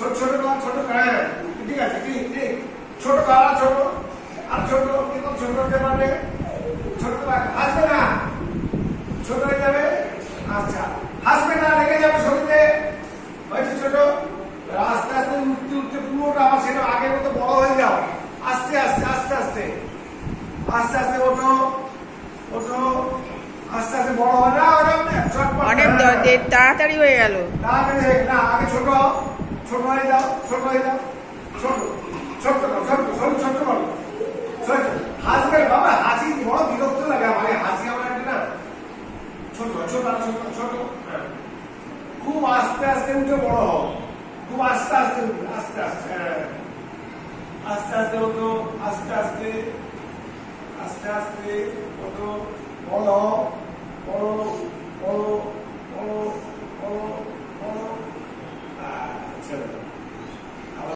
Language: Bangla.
ছোট ছোট কর, ছোট হ্যাঁ ঠিক আছে, ঠিক ঠিক, ছোট কর, ছোট আর ছোট, কিন্তু ছোট হতে পারবে, ছোট হাসবে না, ছোট হয়ে যাবে। আচ্ছা, হাসবে না, লেগে যাবে শরীরে, হয়েছে ছোট। আস্তে আস্তে উঠতে উঠতে পুরোটা আমার সেটা আগের মতো বড় হয়ে যাও, আস্তে আস্তে আস্তে আস্তে আস্তে আস্তে ওঠো, ওঠো, আস্তে আস্তে বড় হয় না, অনেক তাড়াতাড়ি হয়ে গেল। তাড়াতাড়ি না, আগে ছোট, ছোট হয়ে যাও, ছোট হয়ে যাও, ছোট ছোট ছোট ছোট ছোট করো, ছোট হাসবে বাবা, হাসি বড় বিরক্ত লাগে আমার, হাসি আমার একটা না, ছোট ছোট ছোট ছোট, খুব আস্তে আস্তে উঠে বড় হও, খুব আস্তে আস্তে আস্তে আস্তে আস্তে আস্তে হতো, আস্তে আস্তে আস্তে আস্তে হতো, বড় বড় বড় বড় বড় বড়, আচ্ছা